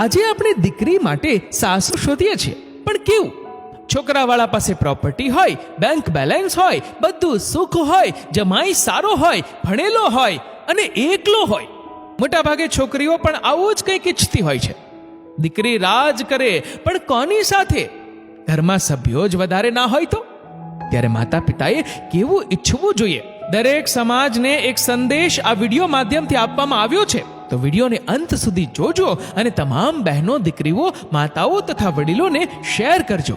આજે આપણે દીકરી માટે સાસુ શોધીએ છીએ, પણ કેવું? છોકરાવાળા પાસે પ્રોપર્ટી હોય, બેંક બેલેન્સ હોય, બધું સુખ હોય, જમાઈ સારો હોય, ભણેલો હોય અને એકલો હોય. મોટા ભાગે છોકરીઓ પણ આવું જ કંઈક ઈચ્છતી હોય છે. દીકરી રાજ કરે, પણ કોની સાથે? ઘરમાં સભ્યો જ વધારે ના હોય તો? ત્યારે માતા પિતાએ કેવું ઈચ્છવું જોઈએ? દરેક સમાજને એક સંદેશ આ વિડીયો માધ્યમથી આપવામાં આવ્યો છે, તો વિડીયોને અંત સુધી જોજો અને તમામ બહેનો, દીકરીઓ, માતાઓ તથા વડીલોને શેર કરજો.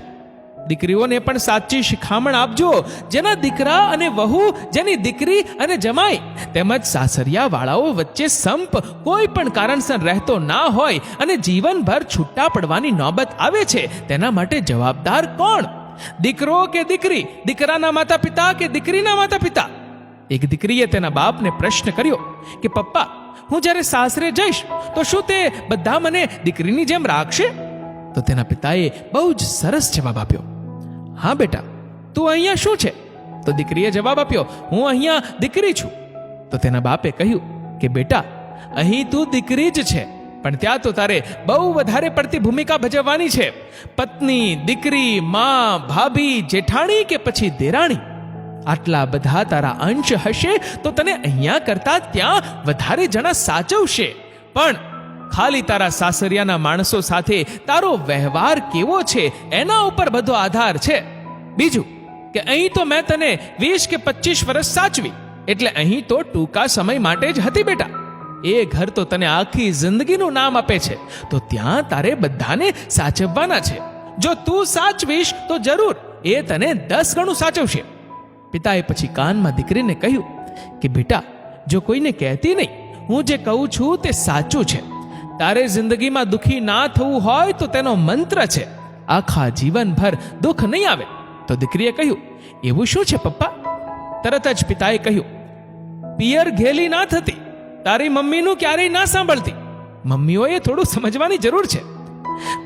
દીકરીઓને પણ સાચી શિખામણ આપજો. જેના દીકરા અને વહુ, જેની દીકરી અને જમાઈ તેમજ સાસરિયા વાળાઓ વચ્ચે સંપ કોઈ પણ કારણસર રહેતો ના હોય અને જીવનભર છૂટા પડવાની નોબત આવે છે, તેના માટે જવાબદાર કોણ? દીકરો કે દીકરી? દીકરાના માતા પિતા કે દીકરીના માતા પિતા? એક દીકરીએ તેના બાપને પ્રશ્ન કર્યો કે પપ્પા, હું જ્યારે સાસરે જઈશ તો શું તે બધા મને દીકરીની જેમ રાખશે? તો તેના પિતાએ બહુ જ સરસ જવાબ આપ્યો. હા બેટા, તું અહીંયા શું છે? તો દીકરીએ જવાબ આપ્યો, હું અહીંયા દીકરી છું. તો તેના બાપે કહ્યું કે બેટા, અહીં તું દીકરી જ છે, પણ ત્યાં તો તારે બહુ વધારે પડતી ભૂમિકા ભજવવાની છે. પત્ની, દીકરી, માં, ભાભી, જેઠાણી કે પછી દેરાણી, આટલા બધા તારા અંશ હશે તો તને અહીંયા કરતા ત્યાં વધારે જણા સાચવશે. પણ ખાલી તારા સાસરિયાના માણસો સાથે તારો વ્યવહાર કેવો છે એના ઉપર બધો આધાર છે. બીજું કે અહીં તો મેં તને 20 કે 25 વર્ષ સાચવી, એટલે અહીં તો ટૂંકા સમય માટે જ હતી બેટા. એ ઘર તો તને આખી જિંદગીનું નામ આપે છે, તો ત્યાં તારે બધાને સાચવવાના છે. જો તું સાચવીશ તો જરૂર એ તને 10 ગણું સાચવશે. પિતાએ પછી કાનમાં દીકરીને કહ્યું કે બેટા, જો કોઈને કહેતી નહીં, હું જે કહું છું તે સાચું છે. તારે જિંદગીમાં દુખી ના થવું હોય તો તેનો મંત્ર છે, આખા જીવનભર દુઃખ નહીં આવે. તો દીકરીએ કહ્યું, એવું શું છે પપ્પા? તરત જ પિતાએ કહ્યું, પિયર ઘેલી ના થતી, તારી મમ્મીનું ક્યારેય ના સાંભળતી. મમ્મીઓએ થોડું સમજવાની જરૂર છે.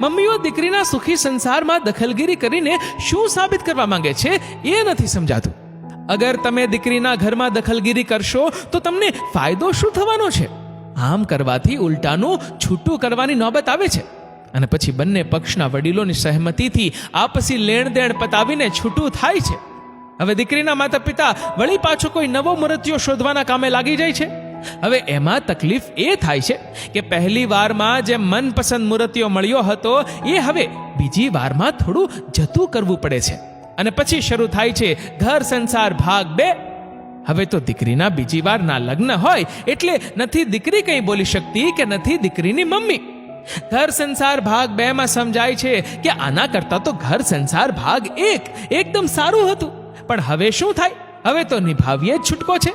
મમ્મીઓ દીકરીના સુખી સંસારમાં દખલગીરી કરીને શું સાબિત કરવા માંગે છે એ નથી સમજાતું. અગર તમે દીકરીના ઘરમાં દખલગીરી કરશો તો તમને ફાયદો શું થવાનો છે? આમ કરવાથી ઉલટાનું છૂટું કરવાની નોબત આવે છે, અને પછી બંને પક્ષના વડીલોની સહેમતીથી આપસી લેણદેણ પતાવીને છૂટું થાય છે. હવે દીકરીના માતા પિતા વળી પાછો કોઈ નવો મૂર્તિઓ શોધવાના કામે લાગી જાય છે. હવે એમાં તકલીફ એ થાય છે કે પહેલી વારમાં જે મનપસંદ મૂર્તિઓ મળ્યો હતો એ હવે બીજી વારમાં થોડું જતું કરવું પડે છે, અને પછી શરૂ થાય છે ઘર સંસાર ભાગ 2. હવે તો દીકરીના બીજી વારના લગ્ન હોય એટલે નથી દીકરી કંઈ બોલી શકતી કે નથી દીકરીની મમ્મી. ઘર સંસાર ભાગ 2 માં સમજાય છે કે આના કરતા તો ઘર સંસાર ભાગ 1 એકદમ સારું હતું. પણ હવે શું થાય? હવે તો નિભાવીએ જ છૂટકો છે.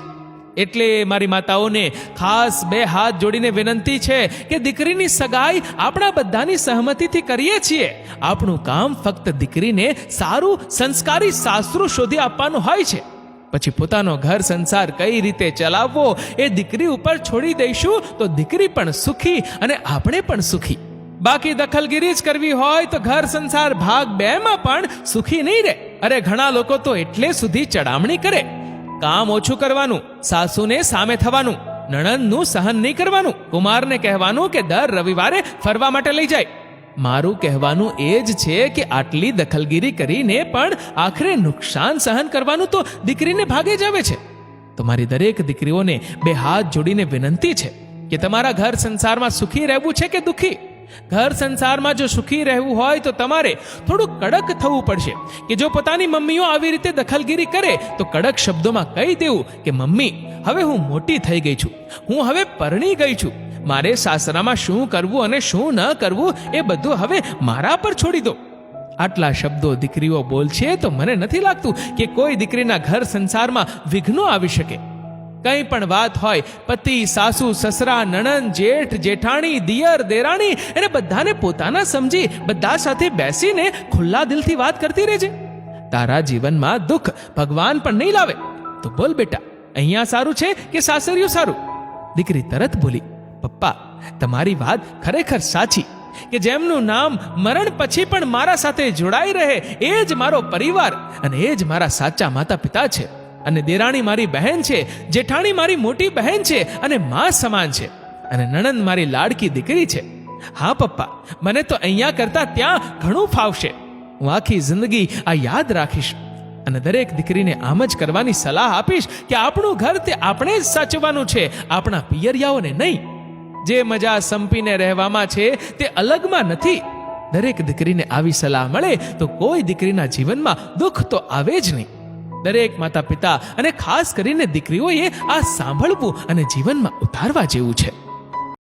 એટલે મારી માતાઓને ખાસ 2 હાથ જોડીને વિનંતી છે કે દીકરીની સગાઈ આપણા બધાની સહમતિથી કરીએ છીએ. આપણું કામ ફક્ત દીકરીને સારું સંસ્કારી સાસરું શોધી આપવાનું હોય છે. પછી પોતાનો ઘર સંસાર કઈ રીતે ચલાવવો એ દીકરી ઉપર છોડી દઈશું તો દીકરી પણ સુખી અને આપણે પણ સુખી. બાકી દખલગીરી જ કરવી હોય તો ઘર સંસાર ભાગ 2 માં પણ સુખી નહીં રહે. અરે ઘણા લોકો તો એટલે સુધી ચડામણી કરે, કામ ઓછું કરવાનું, સાસુને સામે થવાનું, નણંદનું સહન નહીં કરવાનું, કુમારને કહેવાનું કે દર રવિવારે ફરવા માટે લઈ જાય. મારું કહેવાનું એ જ છે કે આટલી દખલગીરી કરીને પણ આખરે નુકસાન સહન કરવાનું તો દીકરીને ભાગે જ આવે છે. તો મારી દરેક દીકરીઓને 2 હાથ જોડીને વિનંતી છે કે તમારા ઘર સંસારમાં સુખી રહેવું છે કે દુઃખી? ઘર સંસારમાં જો સુખી રહેવું હોય તો તમારે થોડું કડક થવું પડશે. કે જો પોતાની મમ્મીઓ આવી રીતે દખલગીરી કરે તો કડક શબ્દોમાં કહી દેવું કે મમ્મી, હવે હું મોટી થઈ ગઈ છું, હું હવે પરણી ગઈ છું, મારે સાસરામાં શું કરવું અને શું ન કરવું એ બધું હવે મારા પર છોડી દો. આટલા શબ્દો દીકરીઓ બોલશે તો મને નથી લાગતું કે કોઈ દીકરીના ઘર સંસારમાં વિઘ્નો આવી શકે. કંઈ પણ વાત હોય, પતિ, સાસુ, સસરા, નણંદ, જેઠ, જેઠાણી, દિયર, દેરાણી એને બધાને પોતાના સમજી બધા સાથે બેસીને ખુલ્લા દિલથી વાત કરતી રહેજે. તારા જીવનમાં દુઃખ ભગવાન પણ નહીં લાવે. તો બોલ બેટા, અહીંયા સારું છે કે સાસરિયું સારું? દીકરી તરત બોલી, પપ્પા, તમારી વાત ખરેખર સાચી, કે જેમનું નામ મરણ પછી પણ મારા સાથે જોડાઈ રહે એ જ મારો પરિવાર અને એ જ મારા સાચા માતા પિતા છે. અને દેરાણી મારી બહેન છે, જેઠાણી મારી મોટી બહેન છે અને માં સમાન છે, અને નણંદ મારી લાડકી દીકરી છે. હા પપ્પા, મને તો અહીંયા કરતાં ત્યાં ઘણું ફાવશે. હું આખી જિંદગી આ યાદ રાખીશ અને દરેક દીકરીને આમ જ કરવાની સલાહ આપીશ કે આપણું ઘર તે આપણે જ સાચવવાનું છે, આપણા પિયરિયાઓને નહીં. જે મજા સંપીને રહેવામાં છે તે અલગમાં નથી. દરેક દીકરીને આવી સલાહ મળે તો કોઈ દીકરીના જીવનમાં દુઃખ તો આવે જ નહીં. દરેક માતા પિતા અને ખાસ કરીને દીકરીઓએ આ સાંભળવું અને જીવનમાં ઉતારવા જેવું છે.